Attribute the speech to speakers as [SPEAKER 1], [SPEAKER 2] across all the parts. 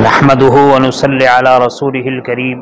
[SPEAKER 1] نحمده ونصلي على رسوله الكريم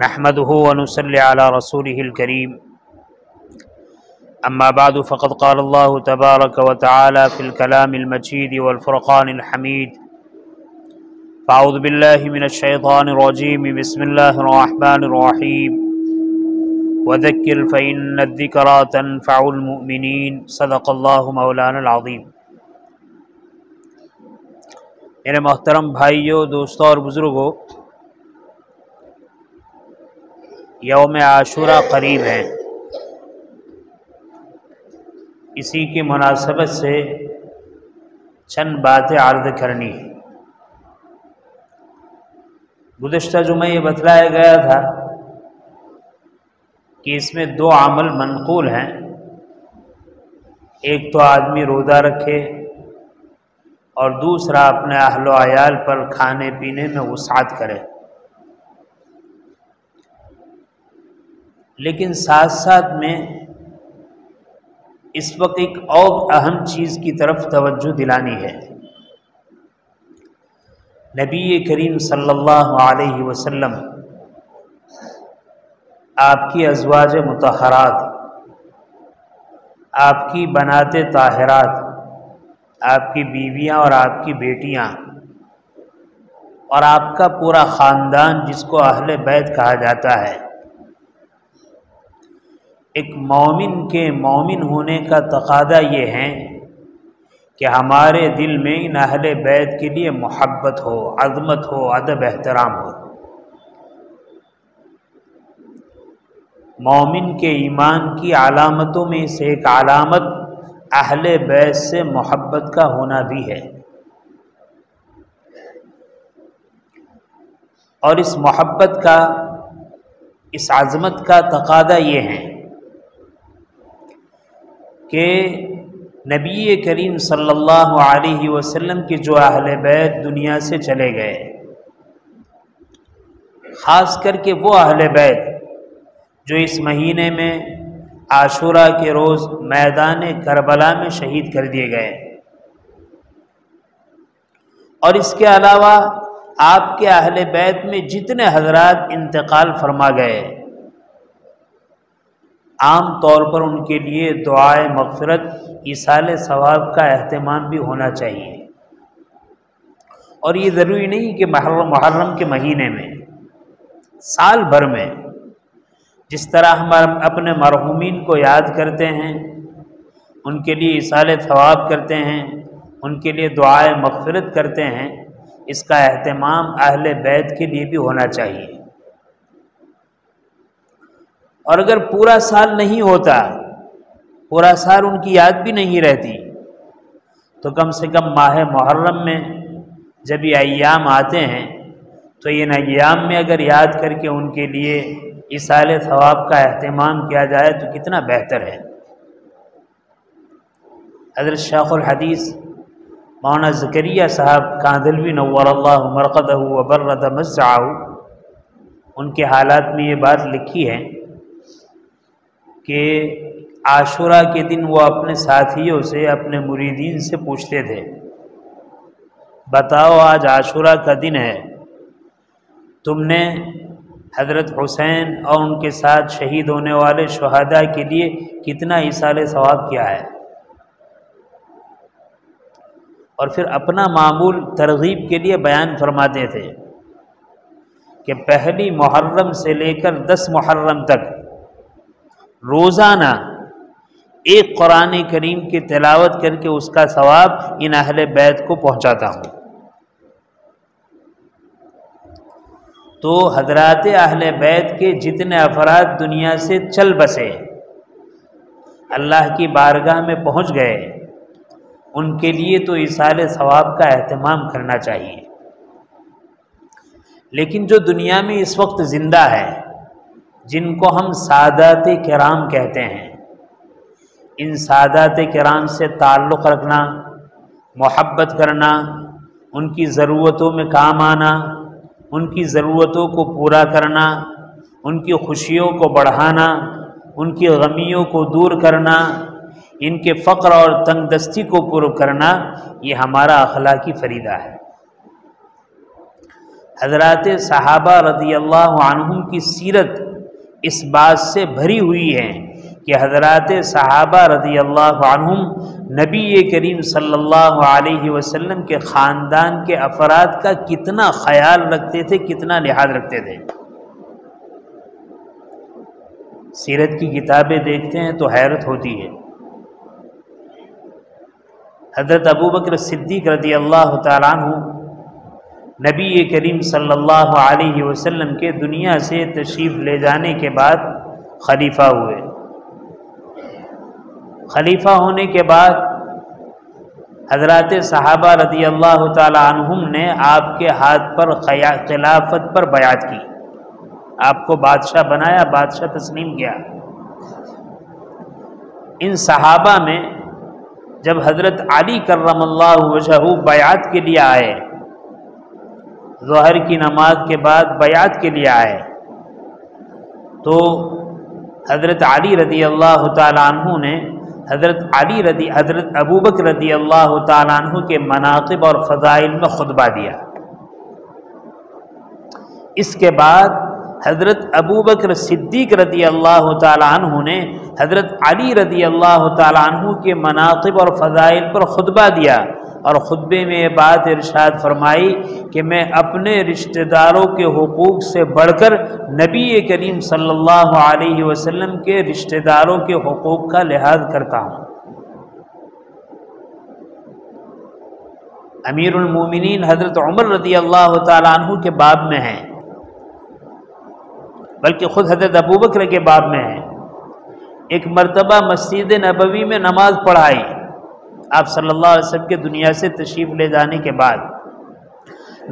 [SPEAKER 1] نحمده ونصلي على رسوله الكريم أما بعد فقد قال الله تبارك وتعالى في الكلام المجيد والفرقان الحميد فأعوذ بالله من الشيطان الرجيم بسم الله الرحمن الرحيم وذكر فإن الذكرى تنفع المؤمنين صدق الله مولانا العظيم۔ میرے محترم بھائیوں، دوستوں اور بزرگوں، یوم عاشورہ قریب ہے۔ اسی کی مناسبت سے چند باتیں عرض کرنی ہے۔ گزشتہ جمعہ یہ بتلایا گیا تھا کہ اس میں دو عمل منقول ہیں، ایک تو آدمی روزہ رکھے اور دوسرا اپنے اہل و عیال پر کھانے پینے میں وسعت کرے۔ لیکن ساتھ ساتھ میں اس وقت ایک اور اہم چیز کی طرف توجہ دلانی ہے۔ نبی کریم صلی اللہ علیہ وسلم آپ کی ازواج مطہرات، آپ کی بنات طاہرات، آپ کی بیویاں اور آپ کی بیٹیاں اور آپ کا پورا خاندان جس کو اہل بیت کہا جاتا ہے، ایک مومن کے مومن ہونے کا تقاضا یہ ہے کہ ہمارے دل میں ان اہل بیت کے لیے محبت ہو، عظمت ہو، ادب احترام ہو۔ مومن کے ایمان کی علامتوں میں سے ایک علامت اہل بیت سے محبت کا ہونا بھی ہے، اور اس محبت کا، اس عظمت کا تقاضا یہ ہے کہ نبی کریم صلی اللہ علیہ وسلم کے جو اہل بیت دنیا سے چلے گئے، خاص کر کے وہ اہل بیت جو اس مہینے میں عاشورہ کے روز میدان کربلا میں شہید کر دیے گئے، اور اس کے علاوہ آپ کے اہل بیت میں جتنے حضرات انتقال فرما گئے، عام طور پر ان کے لیے دعائے مغفرت، ایصال ثواب کا اہتمام بھی ہونا چاہیے۔ اور یہ ضروری نہیں کہ محرم کے مہینے میں، سال بھر میں جس طرح ہم اپنے مرحومین کو یاد کرتے ہیں، ان کے لیے ایصال ثواب کرتے ہیں، ان کے لیے دعائے مغفرت کرتے ہیں، اس کا اہتمام اہل بیت کے لیے بھی ہونا چاہیے۔ اور اگر پورا سال نہیں ہوتا، پورا سال ان کی یاد بھی نہیں رہتی، تو کم سے کم ماہ محرم میں جب یہ ایام آتے ہیں تو ان ایام میں اگر یاد کر کے ان کے لیے ایصال ثواب کا اہتمام کیا جائے تو کتنا بہتر ہے۔ حضرت شیخ الحدیث مولانا زکریا صاحب کاندھلوی نور اللہ مرقدہ وبرد مضجعہ، ان کے حالات میں یہ بات لکھی ہے کہ عاشورہ کے دن وہ اپنے ساتھیوں سے، اپنے مریدین سے پوچھتے تھے، بتاؤ آج عاشورہ کا دن ہے، تم نے حضرت حسین اور ان کے ساتھ شہید ہونے والے شہداء کے لیے کتنا ایصال ثواب کیا ہے؟ اور پھر اپنا معمول ترغیب کے لیے بیان فرماتے تھے کہ پہلی محرم سے لے کر 10 محرم تک روزانہ ایک قرآن کریم کی تلاوت کر کے اس کا ثواب ان اہل بیت کو پہنچاتا ہوں۔ تو حضرات اہل بیت کے جتنے افراد دنیا سے چل بسے، اللہ کی بارگاہ میں پہنچ گئے، ان کے لیے تو ایصال ثواب کا اہتمام کرنا چاہیے۔ لیکن جو دنیا میں اس وقت زندہ ہے، جن کو ہم سادات کرام کہتے ہیں، ان سادات کرام سے تعلق رکھنا، محبت کرنا، ان کی ضرورتوں میں کام آنا، ان کی ضرورتوں کو پورا کرنا، ان کی خوشیوں کو بڑھانا، ان کی غمیوں کو دور کرنا، ان کے فقر اور تنگ دستی کو پورا کرنا، یہ ہمارا اخلاقی فریضہ ہے۔ حضرات صحابہ رضی اللہ عنہم کی سیرت اس بات سے بھری ہوئی ہے کہ حضرات صحابہ رضی اللہ عنہم نبی کریم صلی اللہ علیہ وسلم کے خاندان کے افراد کا کتنا خیال رکھتے تھے، کتنا لحاظ رکھتے تھے۔ سیرت کی کتابیں دیکھتے ہیں تو حیرت ہوتی ہے۔ حضرت ابوبکر صدیق رضی اللہ تعالیٰ عنہ نبی کریم صلی اللہ علیہ وسلم کے دنیا سے تشریف لے جانے کے بعد خلیفہ ہوئے۔ خلیفہ ہونے کے بعد حضرات صحابہ رضی اللہ تعالی عنہم نے آپ کے ہاتھ پر خلافت پر بیعت کی، آپ کو بادشاہ بنایا، بادشاہ تسلیم کیا۔ ان صحابہ میں جب حضرت علی کرم اللہ وجہہ بیعت کے لیے آئے، ظہر کی نماز کے بعد بیعت کے لیے آئے، تو حضرت علی رضی اللہ تعالی عنہ نے حضرت ابوبکر رضی اللہ تعالی عنہ کے مناقب اور فضائل میں خطبہ دیا۔ اس کے بعد حضرت ابوبکر صدیق رضی اللہ تعالی عنہ نے حضرت علی رضی اللہ تعالی عنہ کے مناقب اور فضائل پر خطبہ دیا، اور خطبے میں یہ بات ارشاد فرمائی کہ میں اپنے رشتہ داروں کے حقوق سے بڑھ کر نبی کریم صلی اللہ علیہ وسلم کے رشتہ داروں کے حقوق کا لحاظ کرتا ہوں۔ امیر المومنین حضرت عمر رضی اللہ تعالیٰ عنہ کے باب میں ہیں، بلکہ خود حضرت ابوبکر کے باب میں ہیں۔ ایک مرتبہ مسجد نبوی میں نماز پڑھائی، آپ صلی اللہ علیہ وسلم کے دنیا سے تشریف لے جانے کے بعد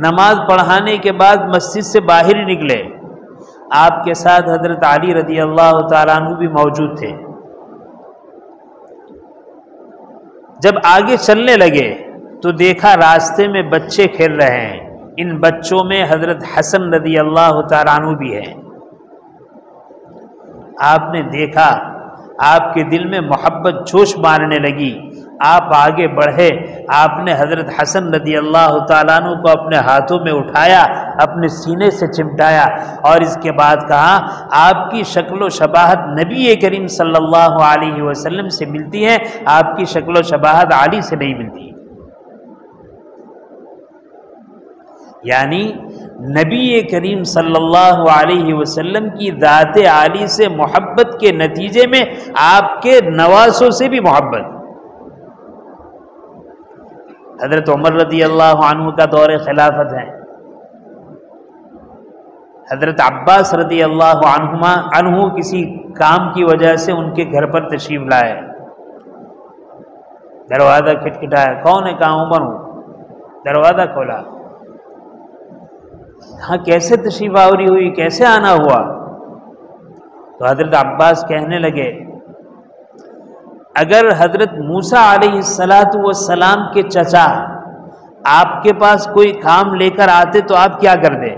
[SPEAKER 1] نماز پڑھانے کے بعد مسجد سے باہر نکلے، آپ کے ساتھ حضرت علی رضی اللہ تعالیٰ عنہ بھی موجود تھے۔ جب آگے چلنے لگے تو دیکھا راستے میں بچے کھیل رہے ہیں، ان بچوں میں حضرت حسن رضی اللہ تعالیٰ عنہ بھی ہیں۔ آپ نے دیکھا، آپ کے دل میں محبت جوش مارنے لگی، آپ آگے بڑھے، آپ نے حضرت حسن رضی اللہ تعالیٰ عنہ کو اپنے ہاتھوں میں اٹھایا، اپنے سینے سے چمٹایا، اور اس کے بعد کہا آپ کی شکل و شباہت نبی کریم صلی اللہ علیہ وسلم سے ملتی ہے، آپ کی شکل و شباہت علی سے نہیں ملتی۔ یعنی نبی کریم صلی اللہ علیہ وسلم کی ذات عالی سے محبت کے نتیجے میں آپ کے نواسوں سے بھی محبت۔ حضرت عمر رضی اللہ عنہ کا دور خلافت ہے، حضرت عباس رضی اللہ عنہ کسی کام کی وجہ سے ان کے گھر پر تشریف لائے، دروازہ کھٹکھٹایا، کون ہے؟ کہاں؟ عمر ہوں۔ دروازہ کھولا، ہاں کیسے تشریف آوری ہوئی، کیسے آنا ہوا؟ تو حضرت عباس کہنے لگے اگر حضرت موسیٰ علیہ السلام کے چچا آپ کے پاس کوئی کام لے کر آتے تو آپ کیا کر دیں؟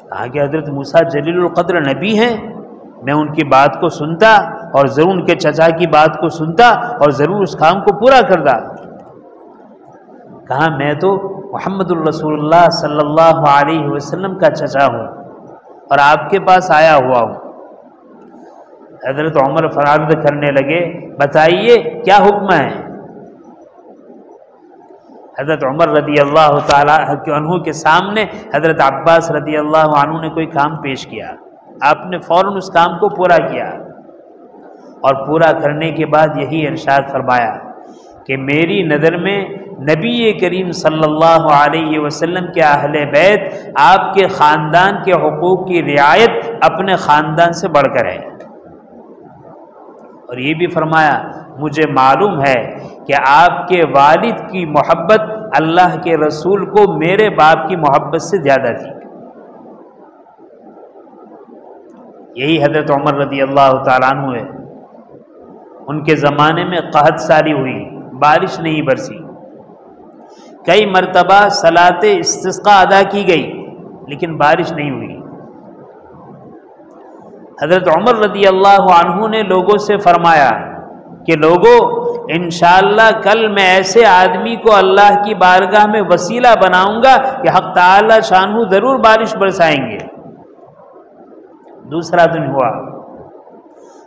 [SPEAKER 1] کہا کہ حضرت موسیٰ جلیل القدر نبی ہیں، میں ان کی بات کو سنتا اور ضرور ان کے چچا کی بات کو سنتا اور ضرور اس کام کو پورا کرتا۔ کہا میں تو محمد الرسول اللہ صلی اللہ علیہ وسلم کا چچا ہوں اور آپ کے پاس آیا ہوا ہوں۔ حضرت عمر فرارد کرنے لگے، بتائیے کیا حکم ہے؟ حضرت عمر رضی اللہ تعالیٰ عنہ کے سامنے حضرت عباس رضی اللہ عنہ نے کوئی کام پیش کیا، آپ نے فوراً اس کام کو پورا کیا، اور پورا کرنے کے بعد یہی ارشاد فرمایا کہ میری نظر میں نبی کریم صلی اللہ علیہ وسلم کے اہل بیت آپ کے خاندان کے حقوق کی رعایت اپنے خاندان سے بڑھ کر ہے۔ اور یہ بھی فرمایا مجھے معلوم ہے کہ آپ کے والد کی محبت اللہ کے رسول کو میرے باپ کی محبت سے زیادہ تھی۔ یہی حضرت عمر رضی اللہ تعالیٰ عنہ ہے، ان کے زمانے میں قحط ساری ہوئی، بارش نہیں برسی، کئی مرتبہ صلاۃ استسقاء ادا کی گئی لیکن بارش نہیں ہوئی۔ حضرت عمر رضی اللہ عنہ نے لوگوں سے فرمایا کہ لوگوں، انشاءاللہ کل میں ایسے آدمی کو اللہ کی بارگاہ میں وسیلہ بناؤں گا کہ حق تعالی شانہ ضرور بارش برسائیں گے۔ دوسرا دن ہوا،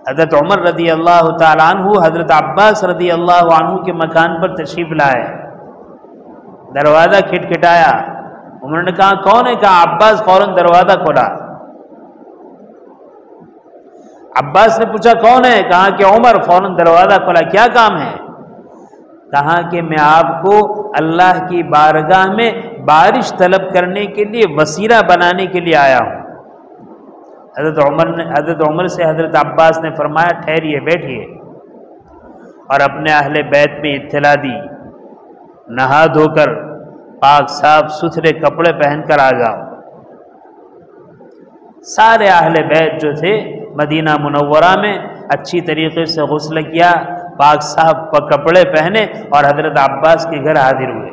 [SPEAKER 1] حضرت عمر رضی اللہ تعالیٰ عنہ حضرت عباس رضی اللہ عنہ کے مکان پر تشریف لائے، دروازہ کھٹکھٹایا، عمر نے کہا کون ہے؟ کہا عباس، فوراً دروازہ کھولا۔ عباس نے پوچھا کون ہے؟ کہا کہ عمر، فوراً دروازہ کھولا۔ کیا کام ہے؟ کہا کہ میں آپ کو اللہ کی بارگاہ میں بارش طلب کرنے کے لیے وسیلہ بنانے کے لیے آیا ہوں۔ حضرت عمر سے حضرت عباس نے فرمایا ٹھہریے، بیٹھیے، اور اپنے اہل بیت میں اطلاع دی، نہا دھو کر پاک صاف ستھرے کپڑے پہن کر آ جاؤ۔ سارے اہل بیت جو تھے مدینہ منورہ میں اچھی طریقے سے غسل کیا، پاک صاف کپڑے پہنے اور حضرت عباس کے گھر حاضر ہوئے۔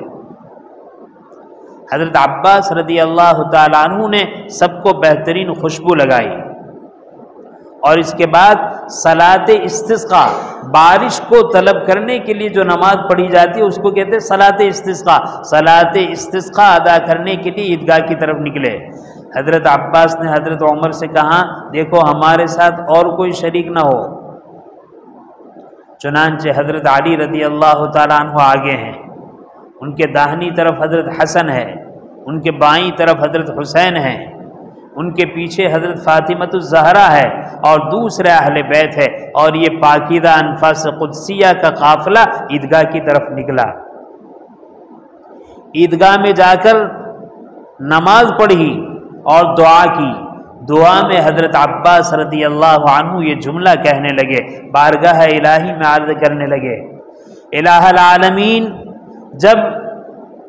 [SPEAKER 1] حضرت عباس رضی اللہ تعالیٰ عنہ نے سب کو بہترین خوشبو لگائی، اور اس کے بعد صلاۃ استسقاء، بارش کو طلب کرنے کے لیے جو نماز پڑھی جاتی ہے اس کو کہتے ہیں صلاۃ استسقاء۔ صلاۃ استسقاء ادا کرنے کے لیے عیدگاہ کی طرف نکلے۔ حضرت عباس نے حضرت عمر سے کہا دیکھو ہمارے ساتھ اور کوئی شریک نہ ہو۔ چنانچہ حضرت علی رضی اللہ تعالیٰ عنہ آگے ہیں، ان کے داہنی طرف حضرت حسن ہے، ان کے بائیں طرف حضرت حسین ہے، ان کے پیچھے حضرت فاطمۃ الزہرا ہے اور دوسرے اہل بیت ہے، اور یہ پاکیزہ انفاس قدسیہ کا قافلہ عیدگاہ کی طرف نکلا۔ عیدگاہ میں جا کر نماز پڑھی اور دعا کی۔ دعا میں حضرت عباس رضی اللہ عنہ یہ جملہ کہنے لگے، بارگاہ الہی میں عرض کرنے لگے، الہ العالمین، جب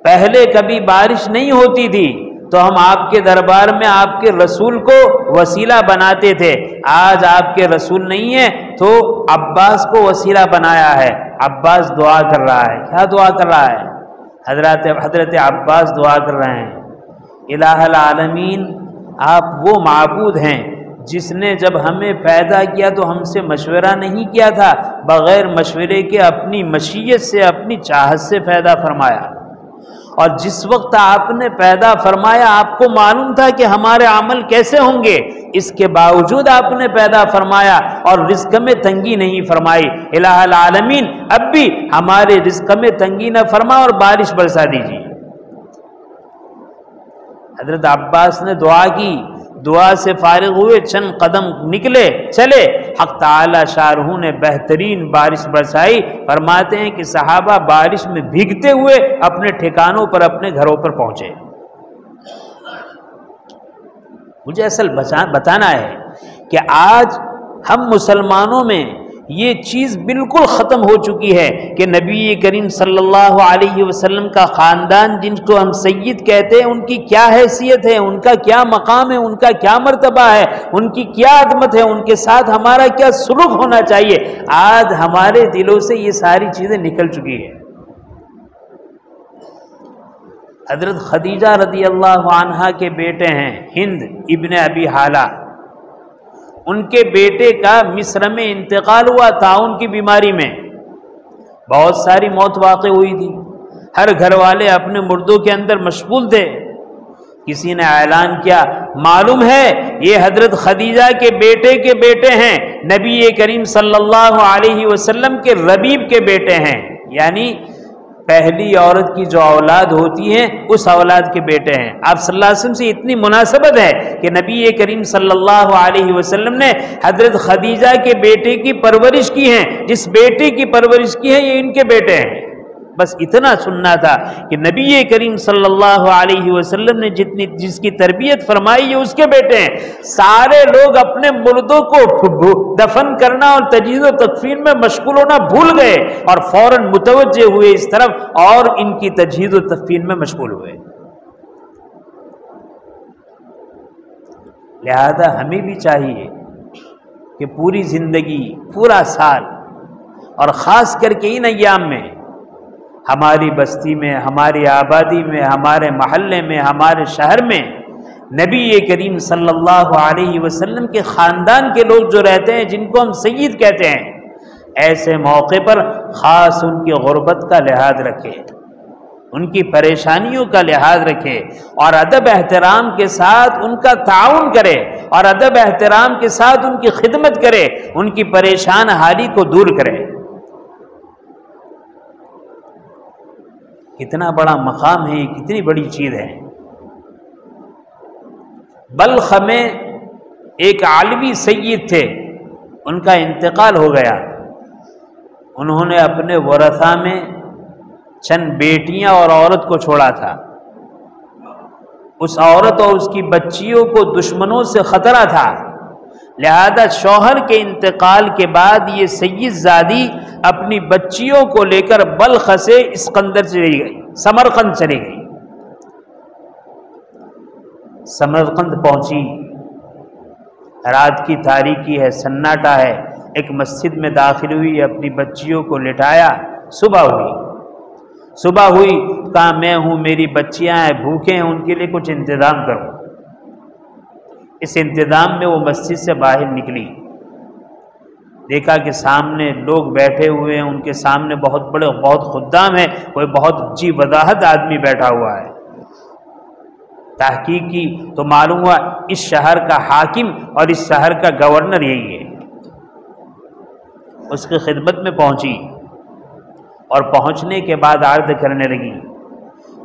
[SPEAKER 1] پہلے کبھی بارش نہیں ہوتی تھی تو ہم آپ کے دربار میں آپ کے رسول کو وسیلہ بناتے تھے، آج آپ کے رسول نہیں ہیں تو عباس کو وسیلہ بنایا ہے۔ عباس دعا کر رہا ہے، کیا دعا کر رہا ہے؟ حضرت عباس دعا کر رہے ہیں، الہ العالمین، آپ وہ معبود ہیں جس نے جب ہمیں پیدا کیا تو ہم سے مشورہ نہیں کیا تھا، بغیر مشورے کے اپنی مشیت سے اپنی چاہت سے پیدا فرمایا، اور جس وقت آپ نے پیدا فرمایا آپ کو معلوم تھا کہ ہمارے عمل کیسے ہوں گے، اس کے باوجود آپ نے پیدا فرمایا اور رزق میں تنگی نہیں فرمائی۔ الہ العالمین، اب بھی ہمارے رزق میں تنگی نہ فرما اور بارش برسا دیجیے۔ حضرت عباس نے دعا کی، دعا سے فارغ ہوئے، چند قدم نکلے چلے، حق تعالی شارح نے بہترین بارش برسائی۔ فرماتے ہیں کہ صحابہ بارش میں بھیگتے ہوئے اپنے ٹھکانوں پر، اپنے گھروں پر پہنچے۔ مجھے اصل بتانا ہے کہ آج ہم مسلمانوں میں یہ چیز بالکل ختم ہو چکی ہے کہ نبی کریم صلی اللہ علیہ وسلم کا خاندان، جن کو ہم سید کہتے ہیں، ان کی کیا حیثیت ہے، ان کا کیا مقام ہے، ان کا کیا مرتبہ ہے، ان کی کیا عظمت ہے، ان کے ساتھ ہمارا کیا سلوک ہونا چاہیے، آج ہمارے دلوں سے یہ ساری چیزیں نکل چکی ہیں۔ حضرت خدیجہ رضی اللہ عنہا کے بیٹے ہیں ہند ابن ابی حالہ، ان کے بیٹے کا مصر میں انتقال ہوا طاعون کی بیماری میں، بہت ساری موت واقع ہوئی تھی، ہر گھر والے اپنے مردوں کے اندر مشغول تھے۔ کسی نے اعلان کیا معلوم ہے یہ حضرت خدیجہ کے بیٹے ہیں، نبی کریم صلی اللہ علیہ وسلم کے ربیب کے بیٹے ہیں، یعنی پہلی عورت کی جو اولاد ہوتی ہے اس اولاد کے بیٹے ہیں۔ آپ صلی اللہ علیہ وسلم سے اتنی مناسبت ہے کہ نبی کریم صلی اللہ علیہ وسلم نے حضرت خدیجہ کے بیٹے کی پرورش کی ہے، جس بیٹے کی پرورش کی ہے یہ ان کے بیٹے ہیں۔ بس اتنا سننا تھا کہ نبی کریم صلی اللہ علیہ وسلم نے جس کی تربیت فرمائی ہے اس کے بیٹے ہیں. سارے لوگ اپنے مردوں کو دفن کرنا اور تجہیز و تکفین میں مشغول ہونا بھول گئے اور فوراً متوجہ ہوئے اس طرف اور ان کی تجہیز و تکفین میں مشغول ہوئے. لہذا ہمیں بھی چاہیے کہ پوری زندگی، پورا سال اور خاص کر کے ان ایام میں ہماری بستی میں، ہماری آبادی میں، ہمارے محلے میں، ہمارے شہر میں نبی کریم صلی اللہ علیہ وسلم کے خاندان کے لوگ جو رہتے ہیں، جن کو ہم سید کہتے ہیں، ایسے موقع پر خاص ان کی غربت کا لحاظ رکھے، ان کی پریشانیوں کا لحاظ رکھے اور ادب احترام کے ساتھ ان کا تعاون کرے اور ادب احترام کے ساتھ ان کی خدمت کرے، ان کی پریشان حالی کو دور کرے. کتنا بڑا مقام ہے، کتنی بڑی چیز ہے. بلخ میں ایک عالمی سید تھے، ان کا انتقال ہو گیا. انہوں نے اپنے ورثہ میں چند بیٹیاں اور عورت کو چھوڑا تھا. اس عورت اور اس کی بچیوں کو دشمنوں سے خطرہ تھا، لہذا شوہر کے انتقال کے بعد یہ سید زادی اپنی بچیوں کو لے کر بلخ سے اسکندر چلی گئی، سمرقند چلی گئی. سمرقند پہنچی، رات کی تاریکی ہے، سناٹا ہے، ایک مسجد میں داخل ہوئی، اپنی بچیوں کو لٹایا. صبح ہوئی کہا میں ہوں، میری بچیاں ہیں، بھوکے ہیں، ان کے لیے کچھ انتظام کرو. اس انتظام میں وہ مسجد سے باہر نکلی، دیکھا کہ سامنے لوگ بیٹھے ہوئے ہیں، ان کے سامنے بہت خدام ہیں، کوئی بہت جی وضاحت آدمی بیٹھا ہوا ہے. تحقیق کی تو معلوم ہوا اس شہر کا حاکم اور اس شہر کا گورنر یہی ہے. اس کی خدمت میں پہنچی اور پہنچنے کے بعد عرض کرنے لگی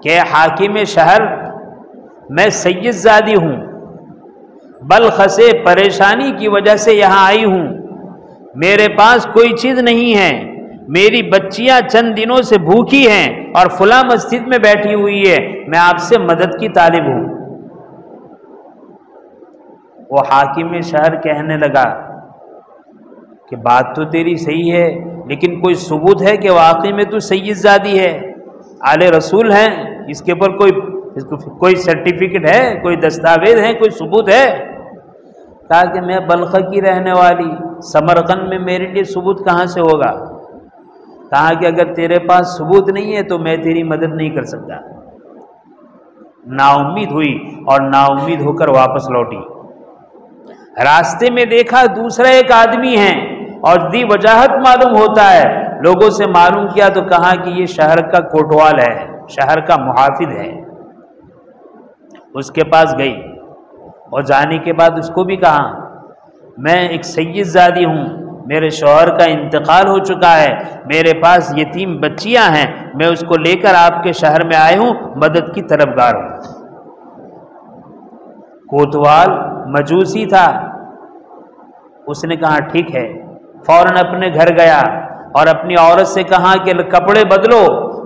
[SPEAKER 1] کہ حاکم شہر، میں سید زادی ہوں، بلخ سے پریشانی کی وجہ سے یہاں آئی ہوں، میرے پاس کوئی چیز نہیں ہے، میری بچیاں چند دنوں سے بھوکی ہیں اور فلاں مسجد میں بیٹھی ہوئی ہے، میں آپ سے مدد کی طالب ہوں. وہ حاکم شہر کہنے لگا کہ بات تو تیری صحیح ہے، لیکن کوئی ثبوت ہے کہ واقعی میں تو سید زادی ہے، آل رسول ہیں، اس کے اوپر کوئی سرٹیفکیٹ ہے، کوئی دستاویز ہے، کوئی ثبوت ہے؟ کہا کہ میں بلخ کی رہنے والی، سمرقند میں میرے لیے ثبوت کہاں سے ہوگا؟ کہا کہ اگر تیرے پاس ثبوت نہیں ہے تو میں تیری مدد نہیں کر سکتا. نا امید ہوئی اور نا امید ہو کر واپس لوٹی. راستے میں دیکھا دوسرا ایک آدمی ہے اور دی وجاہت معلوم ہوتا ہے، لوگوں سے معلوم کیا تو کہا کہ یہ شہر کا کوٹوال ہے، شہر کا محافظ ہے. اس کے پاس گئی اور جانے کے بعد اس کو بھی کہا میں ایک سید زادی ہوں، میرے شوہر کا انتقال ہو چکا ہے، میرے پاس یتیم بچیاں ہیں، میں اس کو لے کر آپ کے شہر میں آئے ہوں، مدد کی طلبگار ہوں. کوتوال مجوسی تھا، اس نے کہا ٹھیک ہے. فوراً اپنے گھر گیا اور اپنی عورت سے کہا کہ کپڑے بدلو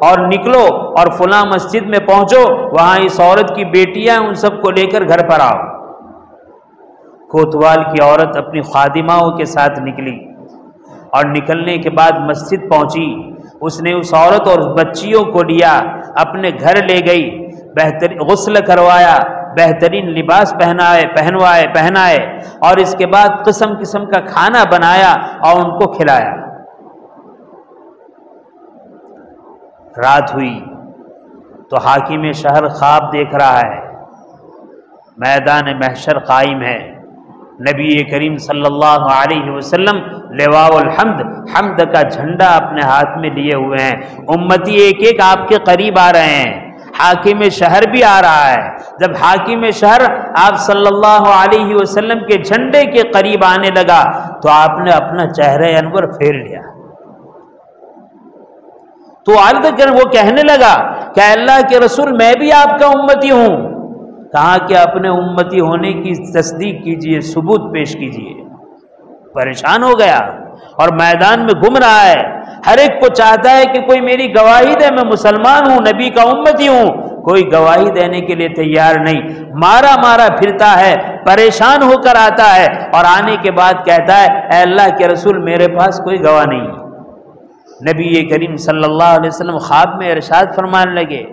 [SPEAKER 1] اور نکلو اور فلاں مسجد میں پہنچو، وہاں اس عورت کی بیٹیاں ان سب کو لے کر گھر پر آؤ. کوتوال کی عورت اپنی خادماؤں کے ساتھ نکلی اور نکلنے کے بعد مسجد پہنچی. اس نے اس عورت اور بچیوں کو لیا، اپنے گھر لے گئی، غسل کروایا، بہترین لباس پہنائے اور اس کے بعد قسم قسم کا کھانا بنایا اور ان کو کھلایا. رات ہوئی تو حاکم شہر خواب دیکھ رہا ہے، میدان محشر قائم ہے، نبی کریم صلی اللہ علیہ وسلم لواء الحمد، حمد کا جھنڈا اپنے ہاتھ میں لیے ہوئے ہیں، امتی ایک ایک آپ کے قریب آ رہے ہیں، حاکم شہر بھی آ رہا ہے. جب حاکم شہر آپ صلی اللہ علیہ وسلم کے جھنڈے کے قریب آنے لگا تو آپ نے اپنا چہرہ انور پھیر لیا. تو عرض کر وہ کہنے لگا کہ اللہ کے رسول میں بھی آپ کا امتی ہوں. کہا کہ اپنے امتی ہونے کی تصدیق کیجئے، ثبوت پیش کیجئے. پریشان ہو گیا اور میدان میں گھوم رہا ہے. ہر ایک کو چاہتا ہے کہ کوئی میری گواہی دے، میں مسلمان ہوں، نبی کا امتی ہوں، کوئی گواہی دینے کے لیے تیار نہیں، مارا مارا پھرتا ہے، پریشان ہو کر آتا ہے اور آنے کے بعد کہتا ہے اے اللہ کے رسول میرے پاس کوئی گواہ نہیں۔ نبی کریم صلی اللہ علیہ وسلم خواب میں ارشاد فرمانے لگے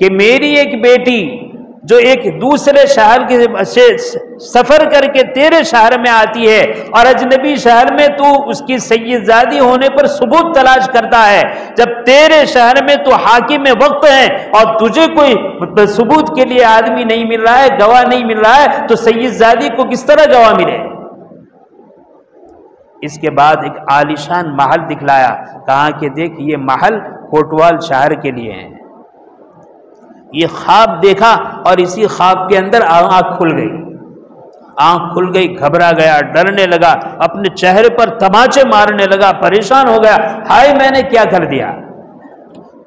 [SPEAKER 1] کہ میری ایک بیٹی جو ایک دوسرے شہر سے سفر کر کے تیرے شہر میں آتی ہے اور اجنبی شہر میں تو اس کی سید زادی ہونے پر ثبوت تلاش کرتا ہے، جب تیرے شہر میں تو حاکم وقت ہے اور تجھے کوئی ثبوت کے لیے آدمی نہیں مل رہا ہے، گواہ نہیں مل رہا ہے، تو سید زادی کو کس طرح گواہ ملے؟ اس کے بعد ایک عالیشان محل دکھلایا، کہا کہ دیکھ یہ محل کوٹوال شہر کے لیے ہے۔ یہ خواب دیکھا اور اسی خواب کے اندر آنکھ کھل گئی، گھبرا گیا، ڈرنے لگا، اپنے چہرے پر تماچے مارنے لگا، پریشان ہو گیا، ہائے میں نے کیا کر دیا۔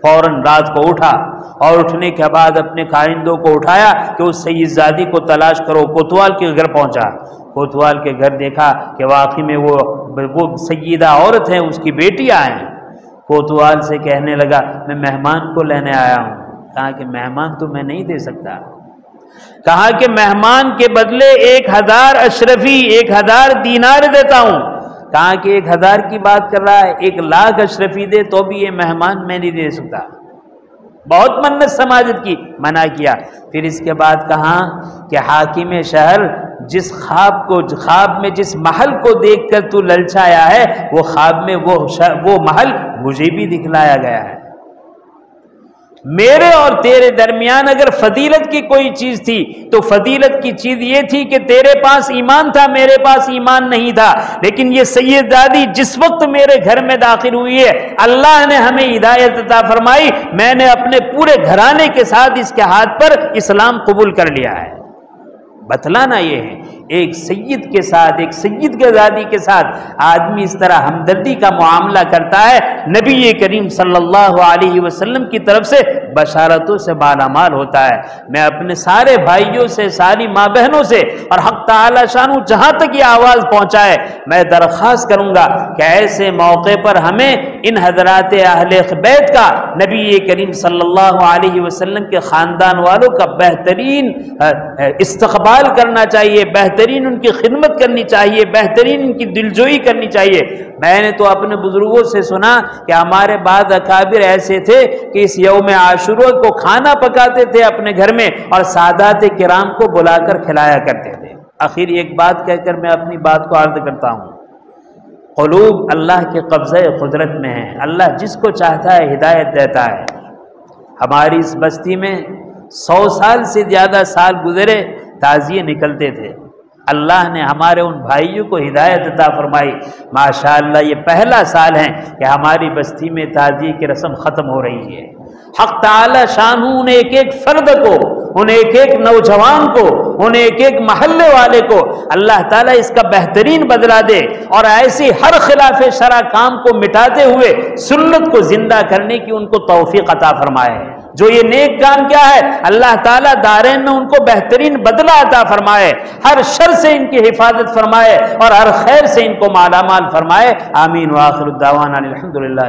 [SPEAKER 1] فوراً رات کو اٹھا اور اٹھنے کے بعد اپنے کارندوں کو اٹھایا کہ اس سید زادی کو تلاش کرو، کوتوال کے گھر پہنچا، کوتوال کے گھر دیکھا کہ واقعی میں وہ سیدہ عورت ہے، اس کی بیٹی آئے۔ کوتوال سے کہنے لگا میں مہمان کو لینے آیا ہوں۔ کہا کہ مہمان تو میں نہیں دے سکتا، کہا کہ مہمان کے بدلے 1000 اشرفی 1000 دینار دیتا ہوں۔ کہا کہ 1000 کی بات کر رہا ہے، 1,00,000 اشرفی دے تو بھی یہ مہمان میں نہیں دے سکتا۔ بہت منت سماجت کی، منع کیا۔ پھر اس کے بعد کہا کہ حاکم شہر جس خواب میں جس محل کو دیکھ کر تو للچایا ہے، وہ خواب میں وہ محل مجھے بھی دکھلایا گیا ہے۔ میرے اور تیرے درمیان اگر فضیلت کی کوئی چیز تھی تو فضیلت کی چیز یہ تھی کہ تیرے پاس ایمان تھا، میرے پاس ایمان نہیں تھا، لیکن یہ سید زادی جس وقت میرے گھر میں داخل ہوئی ہے اللہ نے ہمیں ہدایت عطا فرمائی، میں نے اپنے پورے گھرانے کے ساتھ اس کے ہاتھ پر اسلام قبول کر لیا ہے۔ بتلانا یہ ہے ایک سید کے ساتھ، ایک سید کے زادی کے ساتھ آدمی اس طرح ہمدردی کا معاملہ کرتا ہے، نبی کریم صلی اللہ علیہ وسلم کی طرف سے بشارتوں سے مالامال ہوتا ہے۔ میں اپنے سارے بھائیوں سے، ساری ماں بہنوں سے اور حق تعالی شانہ جہاں تک یہ آواز پہنچائے، میں درخواست کروں گا کہ ایسے موقع پر ہمیں ان حضرات اہل بیت کا، نبی کریم صلی اللہ علیہ وسلم کے خاندان والوں کا بہترین استقبال کرنا چاہیے، بہترین ان کی خدمت کرنی چاہیے، بہترین ان کی دلجوئی کرنی چاہیے۔ میں نے تو اپنے بزرگوں سے سنا کہ ہمارے بعض اکابر ایسے تھے کہ اس یوم عاشورہ کو کھانا پکاتے تھے اپنے گھر میں اور سادات کرام کو بلا کر کھلایا کرتے تھے۔ آخر ایک بات کہہ کر میں اپنی بات کو عرض کرتا ہوں، قلوب اللہ کے قبضہ قدرت میں ہے، اللہ جس کو چاہتا ہے ہدایت دیتا ہے۔ ہماری اس بستی میں 100 سال سے زیادہ سال گزرے، تعزیے نکلتے تھے، اللہ نے ہمارے ان بھائیوں کو ہدایت عطا فرمائی۔ ماشاءاللہ یہ پہلا سال ہے کہ ہماری بستی میں تعزیے کی رسم ختم ہو رہی ہے۔ حق تعالی شانہ ان ایک ایک فرد کو، ان ایک ایک نوجوان کو، ان ایک ایک محلے والے کو اللہ تعالیٰ اس کا بہترین بدلہ دے اور ایسی ہر خلاف شرع کام کو مٹاتے ہوئے سنت کو زندہ کرنے کی ان کو توفیق عطا فرمائے۔ جو یہ نیک کام کیا ہے اللہ تعالیٰ دارین میں ان کو بہترین بدلہ عطا فرمائے، ہر شر سے ان کی حفاظت فرمائے اور ہر خیر سے ان کو مالا مال فرمائے۔ آمین وآخر الدعوانا الحمدللہ۔